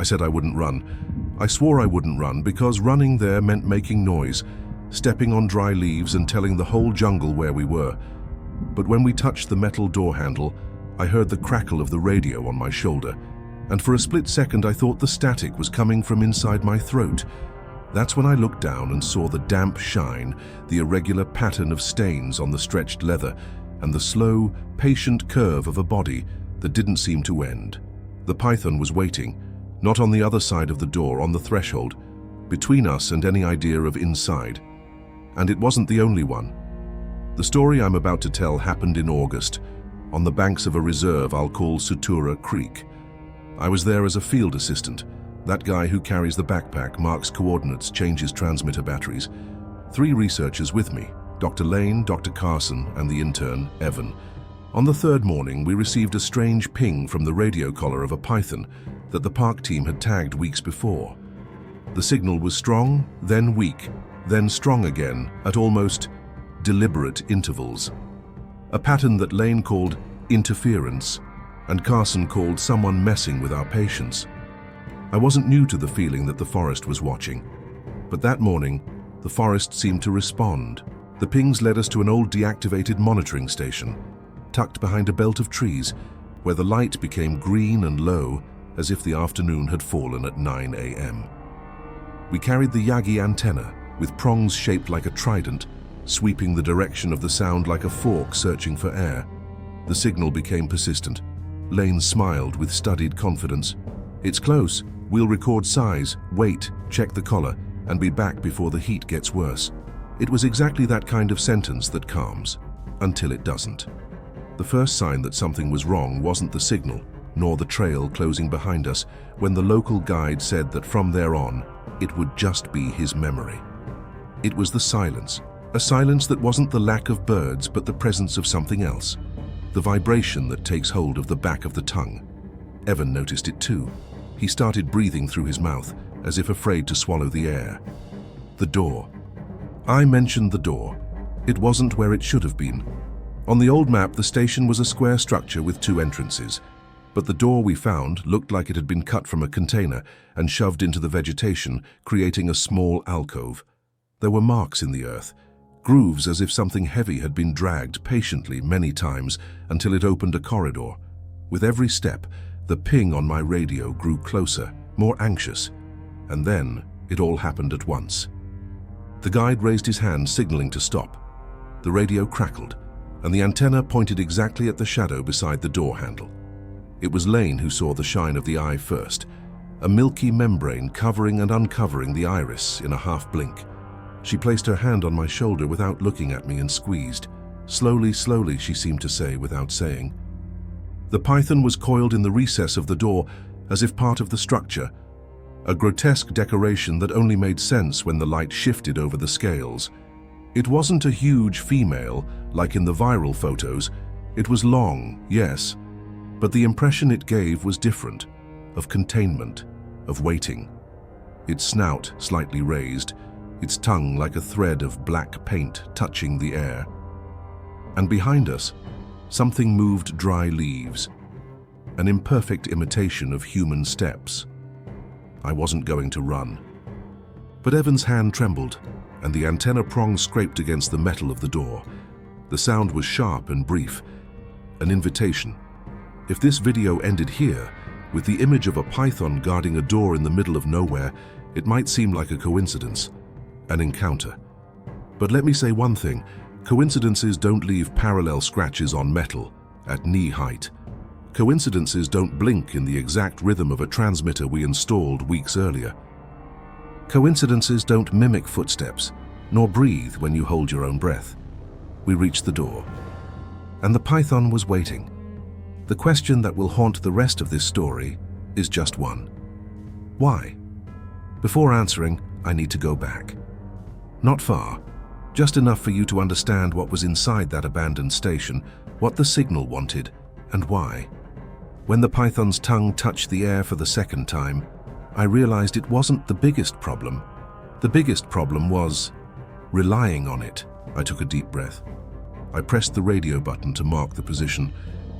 said I wouldn't run. I swore I wouldn't run because running there meant making noise, stepping on dry leaves and telling the whole jungle where we were. But when we touched the metal door handle, I heard the crackle of the radio on my shoulder, and for a split second I thought the static was coming from inside my throat. That's when I looked down and saw the damp shine, the irregular pattern of stains on the stretched leather, and the slow, patient curve of a body that didn't seem to end. The python was waiting, not on the other side of the door, on the threshold, between us and any idea of inside. And it wasn't the only one. The story I'm about to tell happened in August, on the banks of a reserve I'll call Sutura Creek. I was there as a field assistant, that guy who carries the backpack, marks coordinates, changes transmitter batteries. 3 researchers with me, Dr. Lane, Dr. Carson, and the intern, Evan. On the 3rd morning, we received a strange ping from the radio collar of a python that the park team had tagged weeks before. The signal was strong, then weak, then strong again at almost deliberate intervals. A pattern that Lane called interference and Carson called someone messing with our patience. I wasn't new to the feeling that the forest was watching, but that morning, the forest seemed to respond. The pings led us to an old deactivated monitoring station, tucked behind a belt of trees, where the light became green and low, as if the afternoon had fallen at 9 a.m. We carried the Yagi antenna, with prongs shaped like a trident, sweeping the direction of the sound like a fork searching for air. The signal became persistent. Lane smiled with studied confidence. "It's close. We'll record size, wait, check the collar, and be back before the heat gets worse." It was exactly that kind of sentence that calms, until it doesn't. The first sign that something was wrong wasn't the signal, nor the trail closing behind us, when the local guide said that from there on, it would just be his memory. It was the silence, a silence that wasn't the lack of birds, but the presence of something else, the vibration that takes hold of the back of the tongue. Evan noticed it too. He started breathing through his mouth, as if afraid to swallow the air. The door. I mentioned the door. It wasn't where it should have been. On the old map, the station was a square structure with 2 entrances, but the door we found looked like it had been cut from a container and shoved into the vegetation, creating a small alcove. There were marks in the earth, grooves as if something heavy had been dragged patiently many times until it opened a corridor. With every step, the ping on my radio grew closer, more anxious, and then it all happened at once. The guide raised his hand, signaling to stop. The radio crackled, and the antenna pointed exactly at the shadow beside the door handle. It was Lane who saw the shine of the eye first, a milky membrane covering and uncovering the iris in a half blink. She placed her hand on my shoulder without looking at me and squeezed. Slowly, slowly, she seemed to say without saying. The python was coiled in the recess of the door as if part of the structure, a grotesque decoration that only made sense when the light shifted over the scales. It wasn't a huge female, like in the viral photos. It was long, yes, but the impression it gave was different, of containment, of waiting. Its snout slightly raised, its tongue like a thread of black paint touching the air. And behind us, something moved dry leaves, an imperfect imitation of human steps. I wasn't going to run. But Evan's hand trembled, and the antenna prong scraped against the metal of the door. The sound was sharp and brief, an invitation. If this video ended here, with the image of a python guarding a door in the middle of nowhere, it might seem like a coincidence, an encounter. But let me say one thing, coincidences don't leave parallel scratches on metal at knee height. Coincidences don't blink in the exact rhythm of a transmitter we installed weeks earlier. Coincidences don't mimic footsteps, nor breathe when you hold your own breath. We reached the door, and the python was waiting. The question that will haunt the rest of this story is just one. Why? Before answering, I need to go back. Not far, just enough for you to understand what was inside that abandoned station, what the signal wanted, and why. When the python's tongue touched the air for the second time, I realized it wasn't the biggest problem. The biggest problem was relying on it. I took a deep breath. I pressed the radio button to mark the position,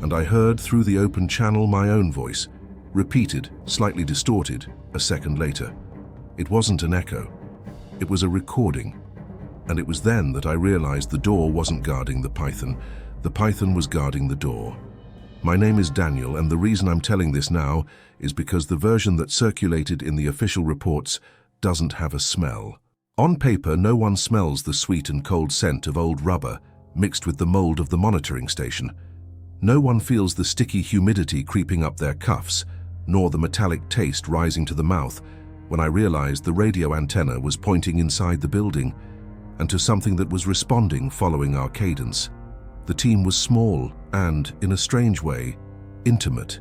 and I heard through the open channel my own voice, repeated, slightly distorted, a second later. It wasn't an echo. It was a recording. And it was then that I realized the door wasn't guarding the python. The python was guarding the door. My name is Daniel, and the reason I'm telling this now is because the version that circulated in the official reports doesn't have a smell. On paper, no one smells the sweet and cold scent of old rubber mixed with the mold of the monitoring station. No one feels the sticky humidity creeping up their cuffs, nor the metallic taste rising to the mouth when I realized the radio antenna was pointing inside the building and to something that was responding following our cadence. The team was small and, in a strange way, intimate.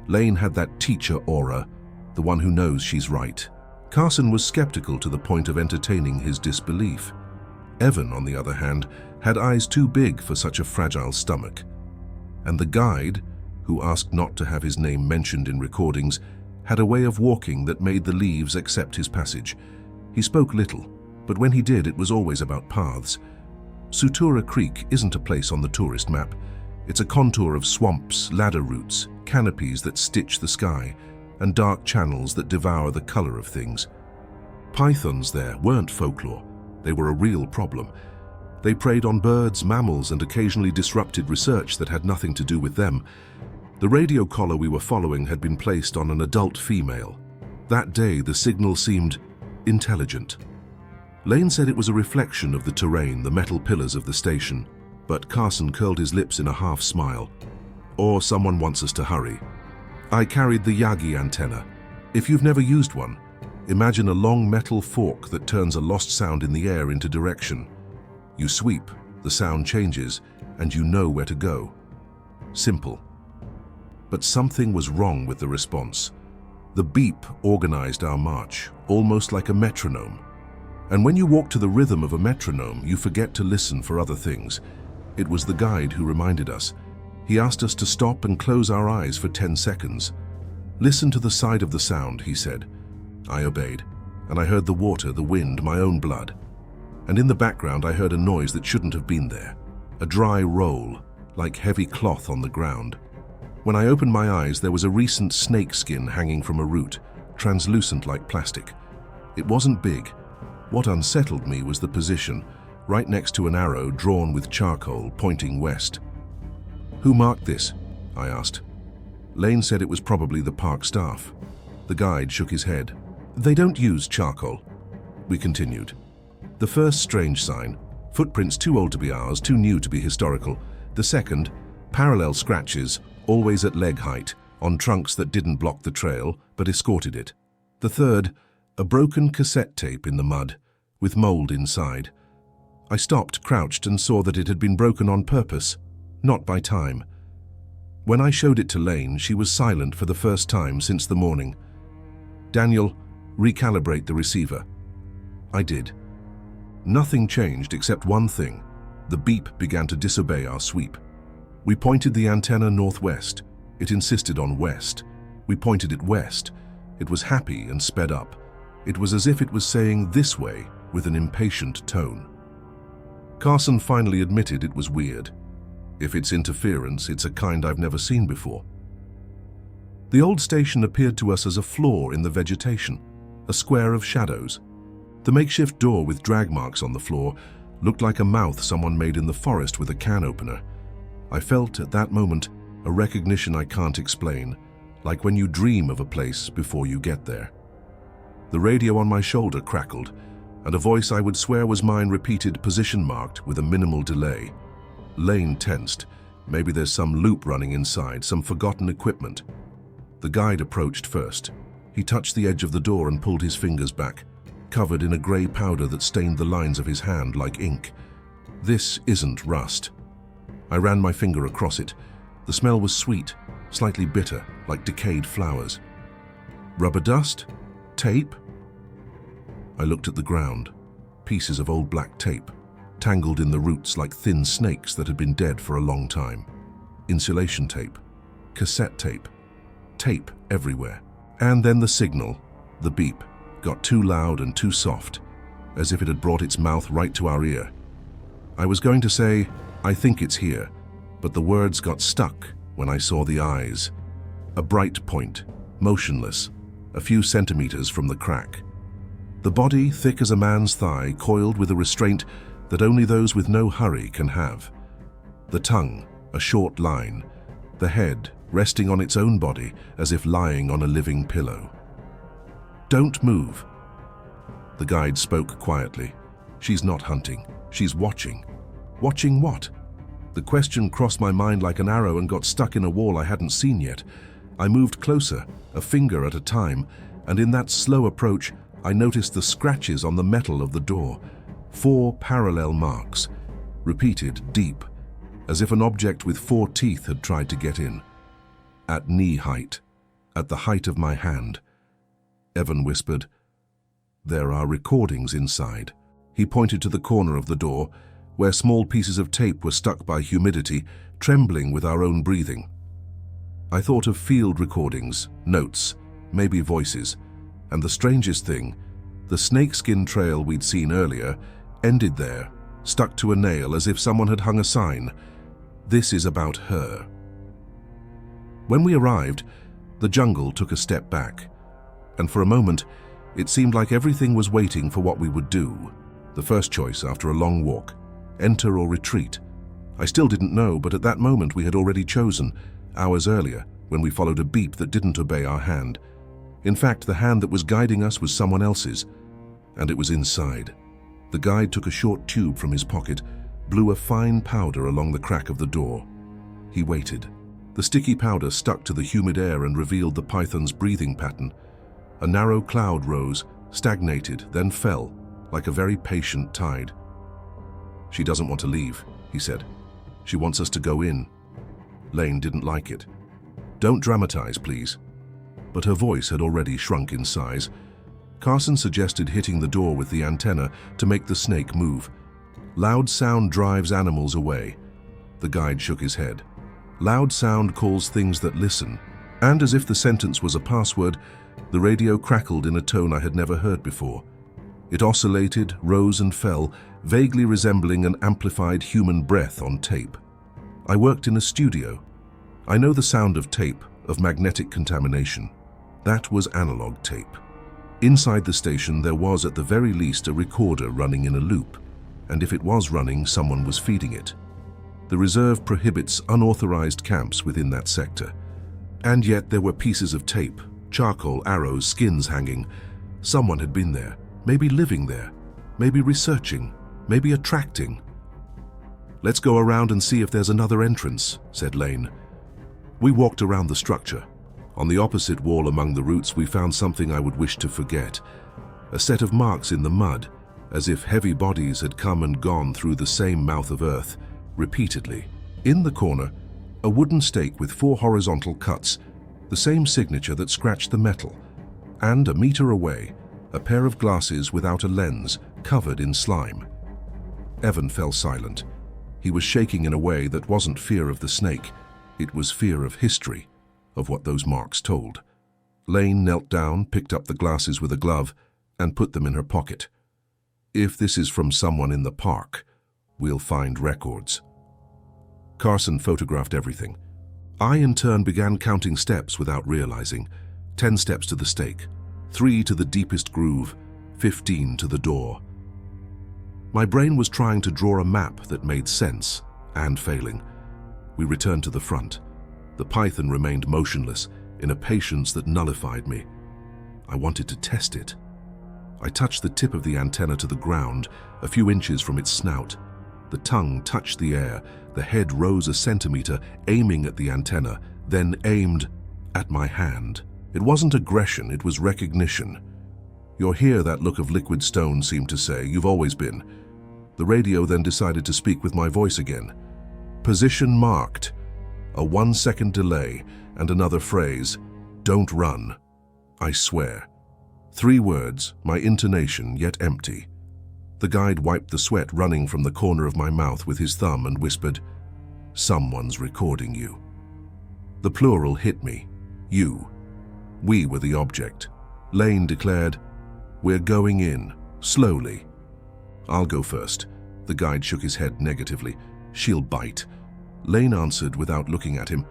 Lane had that teacher aura, the one who knows she's right. Carson was skeptical to the point of entertaining his disbelief. Evan, on the other hand, had eyes too big for such a fragile stomach. And the guide, who asked not to have his name mentioned in recordings, had a way of walking that made the leaves accept his passage. He spoke little, but when he did, it was always about paths. Sutura Creek isn't a place on the tourist map. It's a contour of swamps, ladder routes, canopies that stitch the sky, and dark channels that devour the color of things. Pythons there weren't folklore. They were a real problem. They preyed on birds, mammals, and occasionally disrupted research that had nothing to do with them. The radio collar we were following had been placed on an adult female. That day, the signal seemed intelligent. Lane said it was a reflection of the terrain, the metal pillars of the station, but Carson curled his lips in a half-smile. Or someone wants us to hurry. I carried the Yagi antenna. If you've never used one, imagine a long metal fork that turns a lost sound in the air into direction. You sweep, the sound changes, and you know where to go. Simple. But something was wrong with the response. The beep organized our march, almost like a metronome. And when you walk to the rhythm of a metronome, you forget to listen for other things. It was the guide who reminded us. He asked us to stop and close our eyes for 10 seconds. Listen to the side of the sound, he said. I obeyed, and I heard the water, the wind, my own blood. And in the background, I heard a noise that shouldn't have been there. A dry roll, like heavy cloth on the ground. When I opened my eyes, there was a recent snake skin hanging from a root, translucent like plastic. It wasn't big. What unsettled me was the position, right next to an arrow drawn with charcoal pointing west. Who marked this? I asked. Lane said it was probably the park staff. The guide shook his head. They don't use charcoal. We continued. The first strange sign, footprints too old to be ours, too new to be historical. The second, parallel scratches, always at leg height, on trunks that didn't block the trail, but escorted it. The third, a broken cassette tape in the mud, with mold inside. I stopped, crouched, and saw that it had been broken on purpose, not by time. When I showed it to Lane, she was silent for the first time since the morning. Daniel, recalibrate the receiver. I did. Nothing changed except one thing. The beep began to disobey our sweep. We pointed the antenna northwest. It insisted on west. We pointed it west. It was happy and sped up. It was as if it was saying this way with an impatient tone. Carson finally admitted it was weird. If it's interference, it's a kind I've never seen before. The old station appeared to us as a flaw in the vegetation, a square of shadows. The makeshift door with drag marks on the floor looked like a mouth someone made in the forest with a can opener. I felt at that moment a recognition I can't explain, like when you dream of a place before you get there. The radio on my shoulder crackled, and a voice I would swear was mine repeated position marked with a minimal delay. Lane tensed. Maybe there's some loop running inside, some forgotten equipment. The guide approached first. He touched the edge of the door and pulled his fingers back, covered in a grey powder that stained the lines of his hand like ink. This isn't rust. I ran my finger across it. The smell was sweet, slightly bitter, like decayed flowers. Rubber dust? Tape? I looked at the ground. Pieces of old black tape, tangled in the roots like thin snakes that had been dead for a long time. Insulation tape, cassette tape, tape everywhere. And then the signal, the beep, got too loud and too soft, as if it had brought its mouth right to our ear. I was going to say, I think it's here, but the words got stuck when I saw the eyes. A bright point, motionless, a few centimeters from the crack. The body, thick as a man's thigh, coiled with a restraint that only those with no hurry can have. The tongue, a short line. The head, resting on its own body as if lying on a living pillow. "Don't move." The guide spoke quietly. "She's not hunting. She's watching." Watching what? The question crossed my mind like an arrow and got stuck in a wall I hadn't seen yet. I moved closer, a finger at a time, and in that slow approach, I noticed the scratches on the metal of the door. 4 parallel marks, repeated, deep, as if an object with 4 teeth had tried to get in. At knee height, at the height of my hand. Evan whispered, "There are recordings inside." He pointed to the corner of the door, where small pieces of tape were stuck by humidity, trembling with our own breathing. I thought of field recordings, notes, maybe voices, and the strangest thing, the snakeskin trail we'd seen earlier, ended there, stuck to a nail as if someone had hung a sign. "This is about her." When we arrived, the jungle took a step back, and for a moment, it seemed like everything was waiting for what we would do. The first choice after a long walk, enter or retreat. I still didn't know, but at that moment we had already chosen, hours earlier, when we followed a beep that didn't obey our hand. In fact, the hand that was guiding us was someone else's, and it was inside. The guide took a short tube from his pocket, blew a fine powder along the crack of the door. He waited. The sticky powder stuck to the humid air and revealed the python's breathing pattern. A narrow cloud rose, stagnated, then fell, like a very patient tide. "She doesn't want to leave," he said. "She wants us to go in." Lane didn't like it. "Don't dramatize, please." But her voice had already shrunk in size. Carson suggested hitting the door with the antenna to make the snake move. "Loud sound drives animals away." The guide shook his head. "Loud sound calls things that listen." And as if the sentence was a password, the radio crackled in a tone I had never heard before. It oscillated, rose and fell, vaguely resembling an amplified human breath on tape. I worked in a studio. I know the sound of tape, of magnetic contamination. That was analog tape. Inside the station there was at the very least a recorder running in a loop, and if it was running, someone was feeding it. The reserve prohibits unauthorized camps within that sector. And yet there were pieces of tape, charcoal, arrows, skins hanging. Someone had been there, maybe living there, maybe researching, maybe attracting. "Let's go around and see if there's another entrance," said Lane. We walked around the structure. On the opposite wall among the roots we found something I would wish to forget. A set of marks in the mud, as if heavy bodies had come and gone through the same mouth of earth, repeatedly. In the corner, a wooden stake with 4 horizontal cuts, the same signature that scratched the metal. And a meter away, a pair of glasses without a lens, covered in slime. Evan fell silent. He was shaking in a way that wasn't fear of the snake. It was fear of history, of what those marks told. Lane knelt down, picked up the glasses with a glove, and put them in her pocket. "If this is from someone in the park, we'll find records." Carson photographed everything. I, in turn, began counting steps without realizing. 10 steps to the stake, 3 to the deepest groove, 15 to the door. My brain was trying to draw a map that made sense, and failing. We returned to the front. The python remained motionless, in a patience that nullified me. I wanted to test it. I touched the tip of the antenna to the ground, a few inches from its snout. The tongue touched the air, the head rose a centimeter, aiming at the antenna, then aimed at my hand. It wasn't aggression, it was recognition. "You're here," that look of liquid stone seemed to say. "You've always been." The radio then decided to speak with my voice again. "Position marked." A 1-second delay, and another phrase, "Don't run." I swear. 3 words, my intonation yet empty. The guide wiped the sweat running from the corner of my mouth with his thumb and whispered, "Someone's recording you." The plural hit me. You. We were the object. Lane declared, "We're going in, slowly." "I'll go first." The guide shook his head negatively. "She'll bite." Lane answered without looking at him,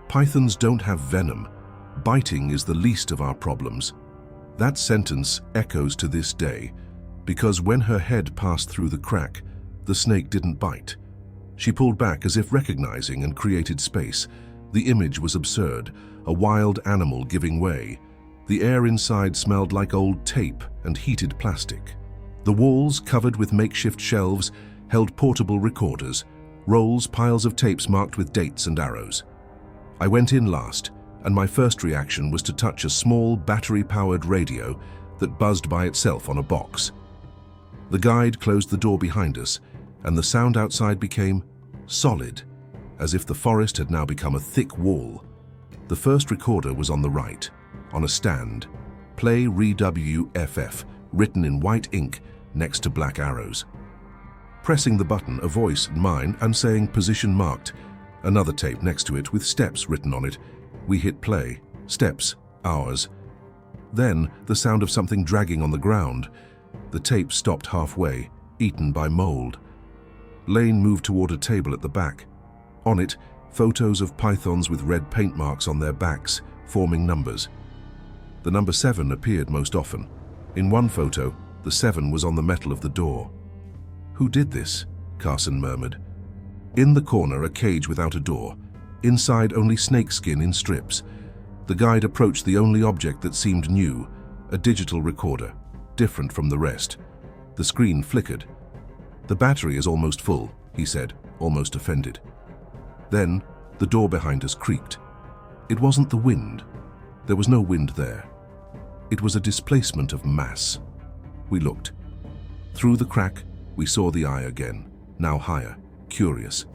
"Pythons don't have venom. "Biting is the least of our problems." That sentence echoes to this day, because when her head passed through the crack, the snake didn't bite. She pulled back as if recognizing and created space. The image was absurd, a wild animal giving way. The air inside smelled like old tape and heated plastic. The walls, covered with makeshift shelves, held portable recorders, rolls, piles of tapes marked with dates and arrows. I went in last, and my first reaction was to touch a small battery-powered radio that buzzed by itself on a box. The guide closed the door behind us, and the sound outside became solid, as if the forest had now become a thick wall. The first recorder was on the right, on a stand, "Play RWFF," written in white ink next to black arrows. Pressing the button, a voice, mine, and saying "position marked," another tape next to it with steps written on it. We hit play. Steps, ours. Then the sound of something dragging on the ground. The tape stopped halfway, eaten by mold. Lane moved toward a table at the back. On it, photos of pythons with red paint marks on their backs, forming numbers. The number 7 appeared most often. In one photo, the 7 was on the metal of the door. "Who did this?" Carson murmured. In the corner, a cage without a door. Inside, only snakeskin in strips. The guide approached the only object that seemed new, a digital recorder, different from the rest. The screen flickered. "The battery is almost full," he said, almost offended. Then, the door behind us creaked. It wasn't the wind. There was no wind there. It was a displacement of mass. We looked. Through the crack, we saw the eye again, now higher, curious.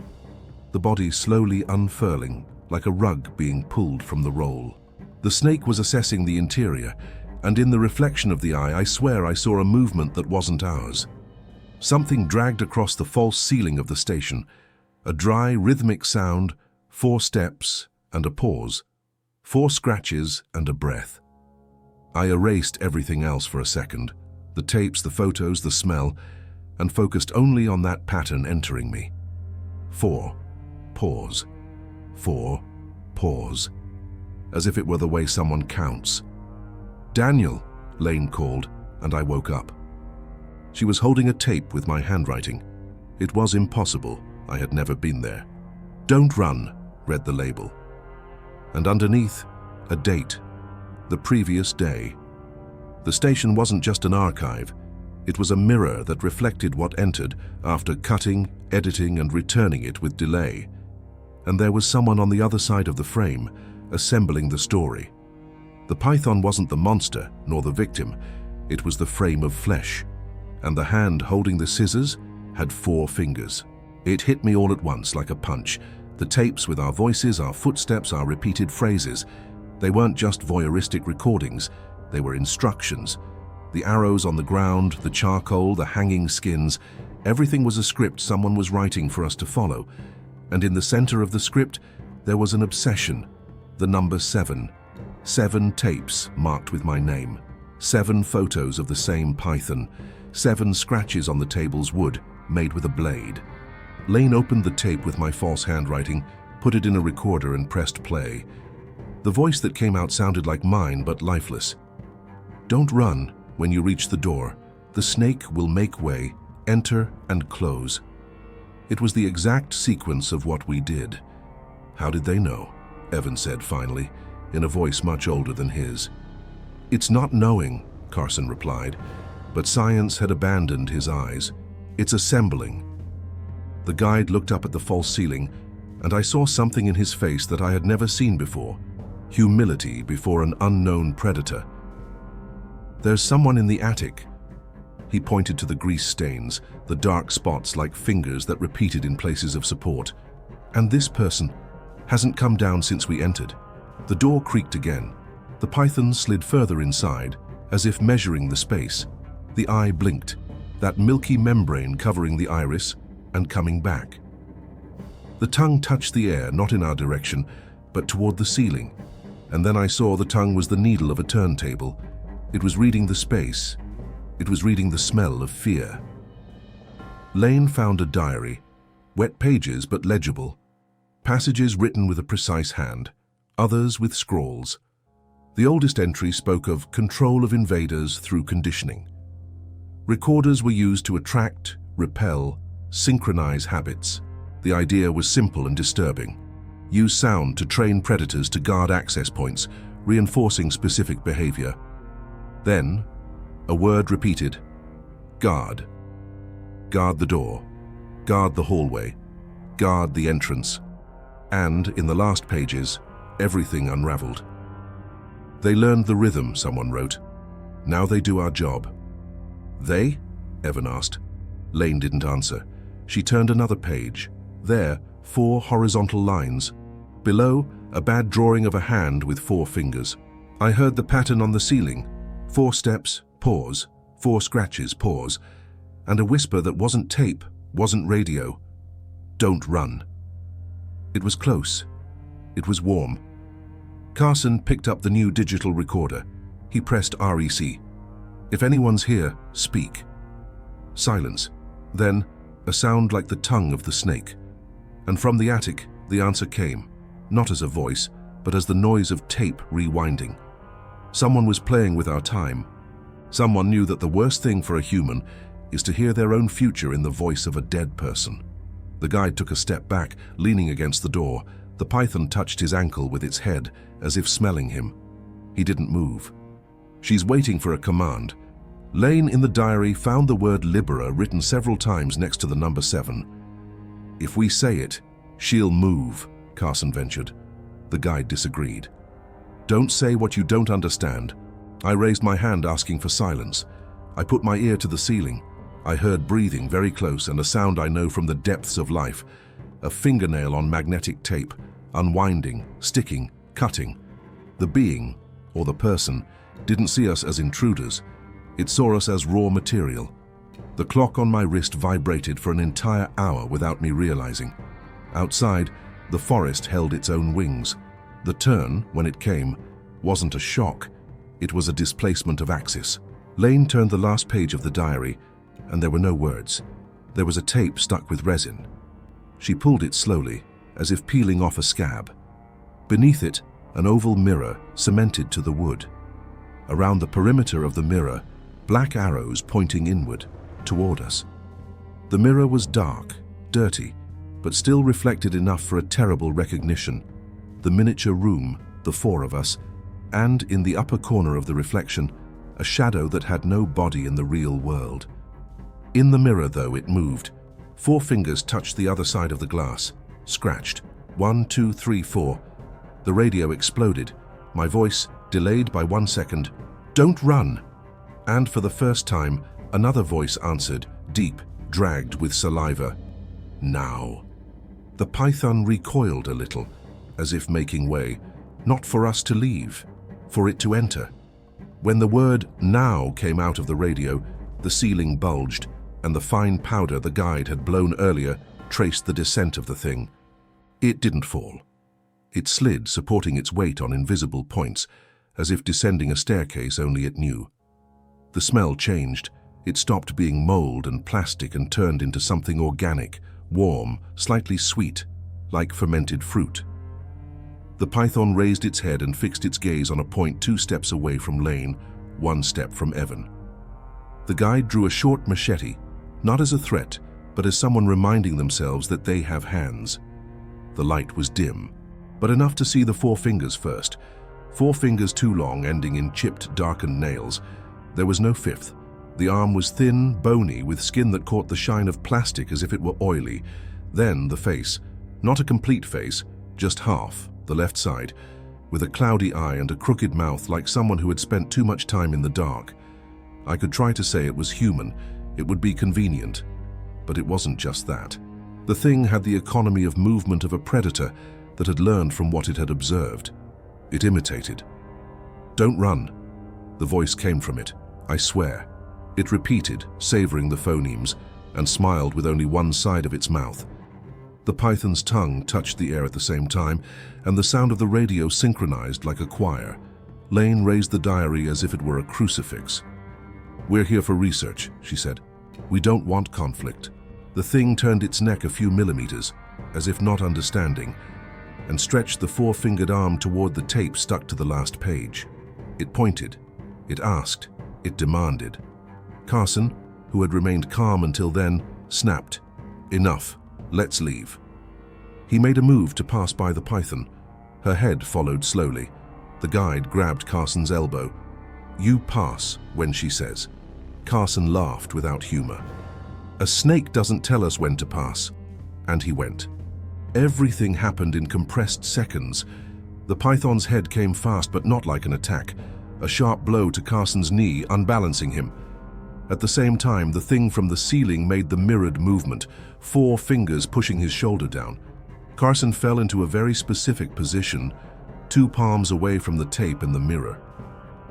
The body slowly unfurling, like a rug being pulled from the roll. The snake was assessing the interior, and in the reflection of the eye, I swear I saw a movement that wasn't ours. Something dragged across the false ceiling of the station, a dry, rhythmic sound, 4 steps and a pause, 4 scratches and a breath. I erased everything else for a second, the tapes, the photos, the smell, and focused only on that pattern entering me. 4, pause. 4, pause. As if it were the way someone counts. "Daniel," Lane called, and I woke up. She was holding a tape with my handwriting. It was impossible. I had never been there. "Don't run," read the label. And underneath, a date. The previous day. The station wasn't just an archive. It was a mirror that reflected what entered after cutting, editing, and returning it with delay. And there was someone on the other side of the frame, assembling the story. The python wasn't the monster, nor the victim. It was the frame of flesh. And the hand holding the scissors had 4 fingers. It hit me all at once like a punch. The tapes with our voices, our footsteps, our repeated phrases. They weren't just voyeuristic recordings. They were instructions. The arrows on the ground, the charcoal, the hanging skins. Everything was a script someone was writing for us to follow. And in the center of the script, there was an obsession. The number 7. 7 tapes marked with my name. 7 photos of the same python. 7 scratches on the table's wood, made with a blade. Lane opened the tape with my false handwriting, put it in a recorder and pressed play. The voice that came out sounded like mine, but lifeless. "Don't run when you reach the door. The snake will make way, enter and close." It was the exact sequence of what we did. "How did they know?" Evan said finally, in a voice much older than his. "It's not knowing," Carson replied, but science had abandoned his eyes. "It's assembling." The guide looked up at the false ceiling, and I saw something in his face that I had never seen before. Humility before an unknown predator. "There's someone in the attic." He pointed to the grease stains, the dark spots like fingers that repeated in places of support. "And this person hasn't come down since we entered." The door creaked again. The python slid further inside, as if measuring the space. The eye blinked, that milky membrane covering the iris, and coming back. The tongue touched the air, not in our direction, but toward the ceiling. And then I saw the tongue was the needle of a turntable. It was reading the space. It was reading the smell of fear. Lane found a diary, wet pages but legible. Passages written with a precise hand, others with scrawls. The oldest entry spoke of control of invaders through conditioning. Recorders were used to attract, repel, synchronize habits. The idea was simple and disturbing. Use sound to train predators to guard access points, reinforcing specific behavior. Then, a word repeated: guard. Guard the door. Guard the hallway. Guard the entrance. And, in the last pages, everything unraveled. They learned the rhythm, someone wrote. Now they do our job. They? Evan asked. Lane didn't answer. She turned another page. There, 4 horizontal lines. Below, a bad drawing of a hand with 4 fingers. I heard the pattern on the ceiling. 4 steps, pause. 4 scratches, pause. And a whisper that wasn't tape, wasn't radio. Don't run. It was close. It was warm. Carson picked up the new digital recorder. He pressed REC. If anyone's here, speak. Silence. Then, a sound like the tongue of the snake. And from the attic, the answer came, not as a voice, but as the noise of tape rewinding. Someone was playing with our time. Someone knew that the worst thing for a human is to hear their own future in the voice of a dead person. The guide took a step back, leaning against the door. The python touched his ankle with its head, as if smelling him. He didn't move. She's waiting for a command. Lane in the diary found the word Libera written several times next to the number 7. If we say it, she'll move, Carson ventured. The guide disagreed. Don't say what you don't understand. I raised my hand asking for silence. I put my ear to the ceiling. I heard breathing very close and a sound I know from the depths of life. A fingernail on magnetic tape, unwinding, sticking, cutting. The being, or the person, didn't see us as intruders. It saw us as raw material. The clock on my wrist vibrated for an entire hour without me realizing. Outside, the forest held its own wings. The turn, when it came, wasn't a shock. It was a displacement of axis. Lane turned the last page of the diary, and there were no words. There was a tape stuck with resin. She pulled it slowly, as if peeling off a scab. Beneath it, an oval mirror cemented to the wood. Around the perimeter of the mirror, black arrows pointing inward, toward us. The mirror was dark, dirty, but still reflected enough for a terrible recognition. The miniature room, the 4 of us, and in the upper corner of the reflection, a shadow that had no body in the real world. In the mirror, though, it moved. 4 fingers touched the other side of the glass, scratched. 1, 2, 3, 4. The radio exploded. My voice, delayed by 1 second, "Don't run!" And for the first time, another voice answered, deep, dragged with saliva. "Now." The python recoiled a little, as if making way, not for us to leave, for it to enter. When the word "now" came out of the radio, the ceiling bulged, and the fine powder the guide had blown earlier traced the descent of the thing. It didn't fall. It slid, supporting its weight on invisible points, as if descending a staircase only it knew. The smell changed. It stopped being mold and plastic and turned into something organic, warm, slightly sweet, like fermented fruit. The python raised its head and fixed its gaze on a point 2 steps away from Lane, 1 step from Evan. The guide drew a short machete, not as a threat, but as someone reminding themselves that they have hands. The light was dim, but enough to see the 4 fingers first. 4 fingers too long, ending in chipped, darkened nails. There was no 5th. The arm was thin, bony, with skin that caught the shine of plastic as if it were oily. Then the face. Not a complete face, just half, the left side, with a cloudy eye and a crooked mouth like someone who had spent too much time in the dark. I could try to say it was human. It would be convenient. But it wasn't just that. The thing had the economy of movement of a predator that had learned from what it had observed. It imitated. "Don't run." The voice came from it. "I swear." It repeated, savoring the phonemes, and smiled with only one side of its mouth. The python's tongue touched the air at the same time, and the sound of the radio synchronized like a choir. Lane raised the diary as if it were a crucifix. "We're here for research," she said. "We don't want conflict." The thing turned its neck a few millimeters, as if not understanding, and stretched the 4-fingered arm toward the tape stuck to the last page. It pointed. It asked. It demanded. Carson, who had remained calm until then, snapped. "Enough. Let's leave." He made a move to pass by the python. Her head followed slowly. The guide grabbed Carson's elbow. "You pass when she says." Carson laughed without humor. "A snake doesn't tell us when to pass." And he went. Everything happened in compressed seconds. The python's head came fast, but not like an attack. A sharp blow to Carson's knee, unbalancing him. At the same time, the thing from the ceiling made the mirrored movement, 4 fingers pushing his shoulder down. Carson fell into a very specific position, 2 palms away from the tape in the mirror.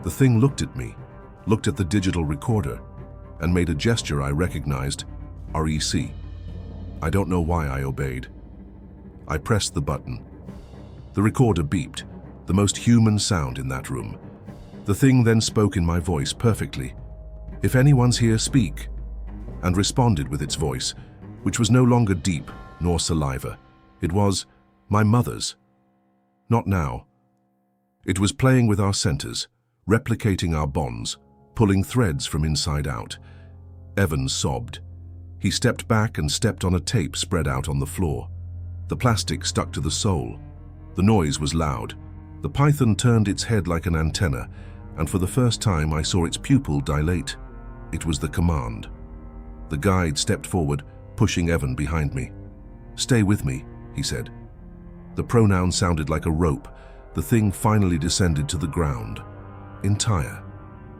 The thing looked at me, looked at the digital recorder, and made a gesture I recognized, REC. I don't know why I obeyed. I pressed the button. The recorder beeped, the most human sound in that room. The thing then spoke in my voice perfectly. "If anyone's here, speak," and responded with its voice, which was no longer deep nor saliva. It was my mother's. Not now. It was playing with our centers, replicating our bonds, pulling threads from inside out. Evan sobbed. He stepped back and stepped on a tape spread out on the floor. The plastic stuck to the sole. The noise was loud. The python turned its head like an antenna, and for the first time I saw its pupil dilate. It was the command. The guide stepped forward, pushing Evan behind me. "Stay with me," he said. The pronoun sounded like a rope. The thing finally descended to the ground. Entire.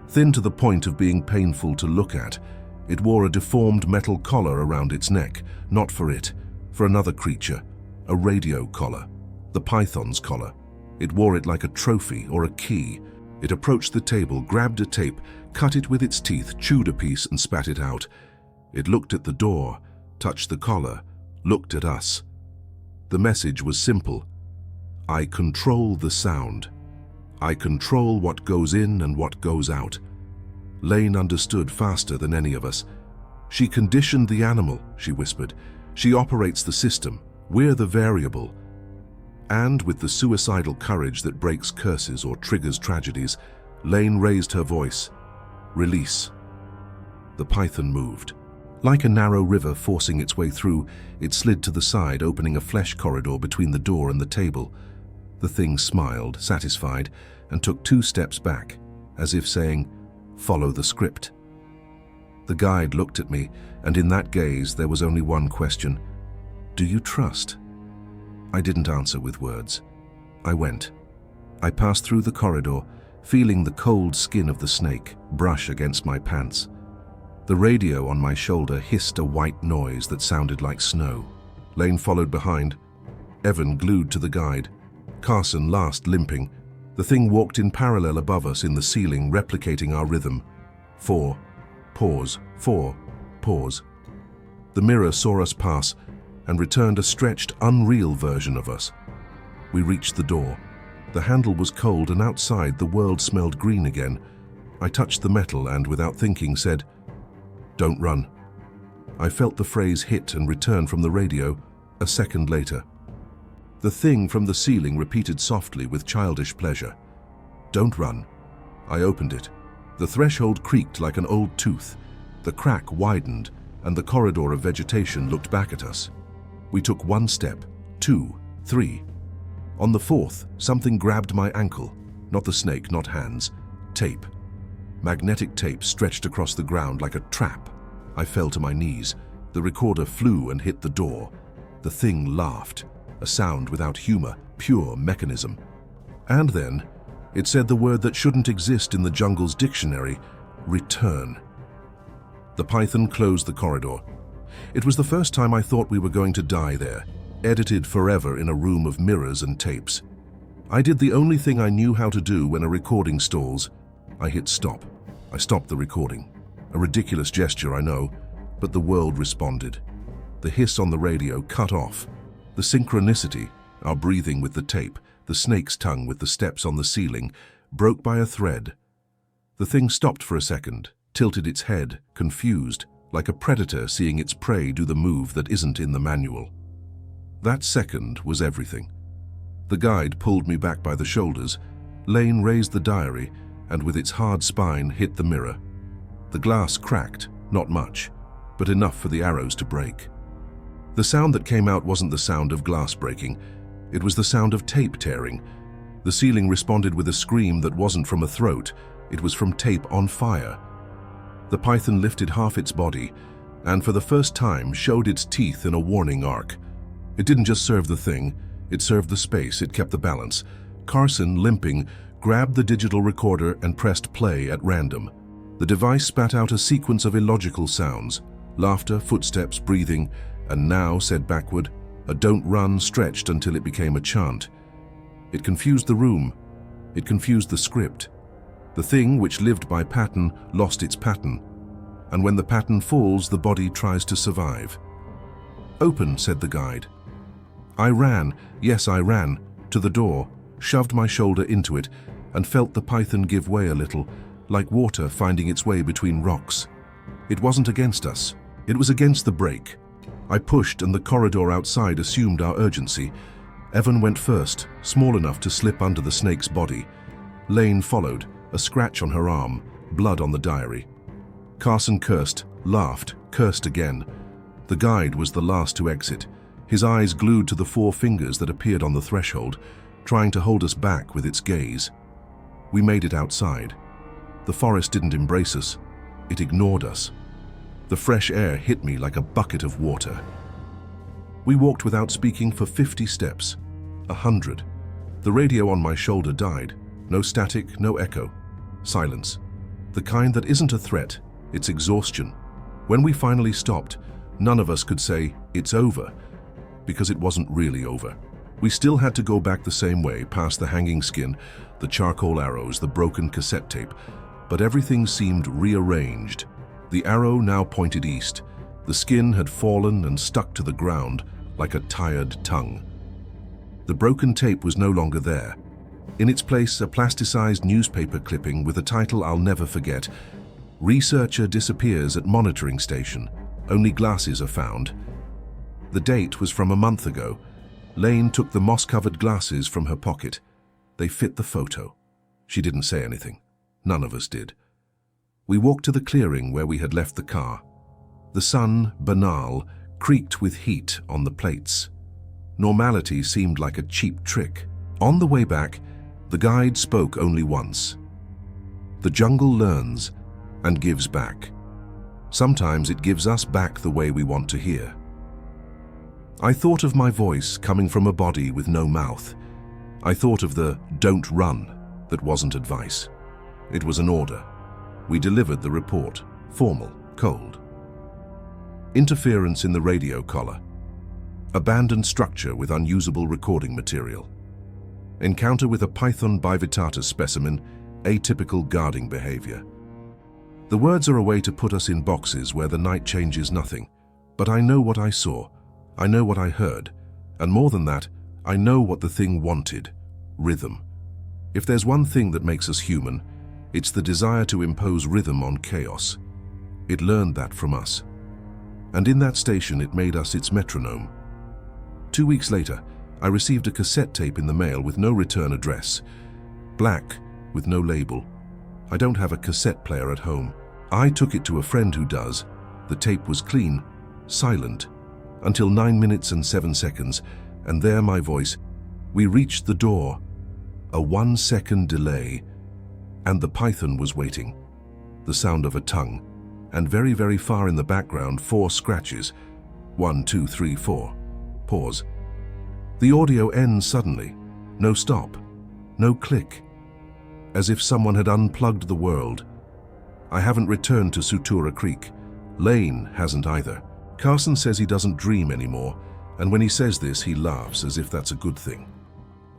Thin to the point of being painful to look at, it wore a deformed metal collar around its neck, not for it, for another creature, a radio collar, the python's collar. It wore it like a trophy or a key. It approached the table, grabbed a tape, cut it with its teeth, chewed a piece and spat it out. It looked at the door, touched the collar, looked at us. The message was simple. I control the sound. I control what goes in and what goes out. Lane understood faster than any of us. "She conditioned the animal," she whispered. "She operates the system. We're the variable." And with the suicidal courage that breaks curses or triggers tragedies, Lane raised her voice. "Release." The python moved. Like a narrow river forcing its way through, it slid to the side, opening a flesh corridor between the door and the table. The thing smiled, satisfied, and took 2 steps back, as if saying, "Follow the script." The guide looked at me, and in that gaze there was only one question. "Do you trust?" I didn't answer with words. I went. I passed through the corridor, feeling the cold skin of the snake brush against my pants. The radio on my shoulder hissed a white noise that sounded like snow. Lane followed behind, Evan glued to the guide, Carson last limping. The thing walked in parallel above us in the ceiling, replicating our rhythm. 4, pause, 4, pause. The mirror saw us pass and returned a stretched, unreal version of us. We reached the door. The handle was cold, and outside the world smelled green again. I touched the metal and, without thinking, said, "Don't run." I felt the phrase hit and return from the radio a second later. The thing from the ceiling repeated softly with childish pleasure, "Don't run." I opened it. The threshold creaked like an old tooth. The crack widened, and the corridor of vegetation looked back at us. We took 1 step, 2, 3. On the 4th, something grabbed my ankle. Not the snake, not hands. Tape. Magnetic tape stretched across the ground like a trap. I fell to my knees. The recorder flew and hit the door. The thing laughed, a sound without humor, pure mechanism. And then, it said the word that shouldn't exist in the jungle's dictionary, return. The python closed the corridor. It was the first time I thought we were going to die there, edited forever in a room of mirrors and tapes. I did the only thing I knew how to do when a recording stalls. I hit stop. I stopped the recording. A ridiculous gesture, I know, but the world responded. The hiss on the radio cut off. The synchronicity, our breathing with the tape, the snake's tongue with the steps on the ceiling, broke by a thread. The thing stopped for a second, tilted its head, confused, like a predator seeing its prey do the move that isn't in the manual. That second was everything. The guide pulled me back by the shoulders. Lane raised the diary, and with its hard spine hit the mirror. The glass cracked, not much, but enough for the arrows to break. The sound that came out wasn't the sound of glass breaking, it was the sound of tape tearing. The ceiling responded with a scream that wasn't from a throat, it was from tape on fire. The python lifted half its body, and for the first time showed its teeth in a warning arc. It didn't just serve the thing, it served the space, it kept the balance. Carson, limping, grabbed the digital recorder and pressed play at random. The device spat out a sequence of illogical sounds, laughter, footsteps, breathing, and now, said backward, a don't run stretched until it became a chant. It confused the room. It confused the script. The thing which lived by pattern lost its pattern, and when the pattern falls, the body tries to survive. Open, said the guide. I ran, yes I ran, to the door, shoved my shoulder into it, and felt the python give way a little, like water finding its way between rocks. It wasn't against us, it was against the break. I pushed and the corridor outside assumed our urgency. Evan went first, small enough to slip under the snake's body. Lane followed, a scratch on her arm, blood on the diary. Carson cursed, laughed, cursed again. The guide was the last to exit, his eyes glued to the 4 fingers that appeared on the threshold, trying to hold us back with its gaze. We made it outside. The forest didn't embrace us, it ignored us. The fresh air hit me like a bucket of water. We walked without speaking for 50 steps, 100. The radio on my shoulder died. No static, no echo. Silence. The kind that isn't a threat, it's exhaustion. When we finally stopped, none of us could say, it's over, because it wasn't really over. We still had to go back the same way, past the hanging skin, the charcoal arrows, the broken cassette tape, but everything seemed rearranged. The arrow now pointed east. The skin had fallen and stuck to the ground like a tired tongue. The broken tape was no longer there. In its place, a plasticized newspaper clipping with a title I'll never forget. Researcher disappears at monitoring station. Only glasses are found. The date was from a month ago. Lane took the moss-covered glasses from her pocket. They fit the photo. She didn't say anything. None of us did. We walked to the clearing where we had left the car. The sun, banal, creaked with heat on the plates. Normality seemed like a cheap trick. On the way back, the guide spoke only once. The jungle learns and gives back. Sometimes it gives us back the way we want to hear. I thought of my voice coming from a body with no mouth. I thought of the "don't run" that wasn't advice. It was an order. We delivered the report, formal, cold. Interference in the radio collar. Abandoned structure with unusable recording material. Encounter with a Python bivitatus specimen, atypical guarding behavior. The words are a way to put us in boxes where the night changes nothing. But I know what I saw, I know what I heard, and more than that, I know what the thing wanted, rhythm. If there's one thing that makes us human, it's the desire to impose rhythm on chaos. It learned that from us. And in that station, it made us its metronome. 2 weeks later, I received a cassette tape in the mail with no return address. Black, with no label. I don't have a cassette player at home. I took it to a friend who does. The tape was clean, silent, until 9 minutes and 7 seconds, and there my voice. We reached the door. A 1-second delay, and the python was waiting. The sound of a tongue, and very, very far in the background, 4 scratches. 1, 2, 3, 4. Pause. The audio ends suddenly. No stop. No click. As if someone had unplugged the world. I haven't returned to Sutura Creek. Lane hasn't either. Carson says he doesn't dream anymore, and when he says this, he laughs as if that's a good thing.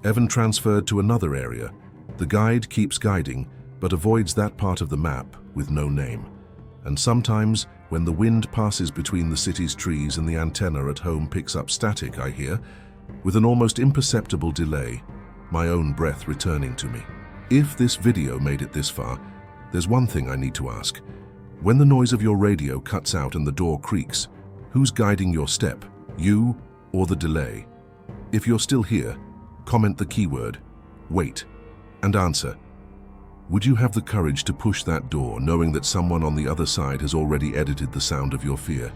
Evan transferred to another area. The guide keeps guiding, but avoids that part of the map with no name. And sometimes, when the wind passes between the city's trees and the antenna at home picks up static, I hear, with an almost imperceptible delay, my own breath returning to me. If this video made it this far, there's one thing I need to ask. When the noise of your radio cuts out and the door creaks, who's guiding your step, you or the delay? If you're still here, comment the keyword, wait, and answer. Would you have the courage to push that door, knowing that someone on the other side has already edited the sound of your fear?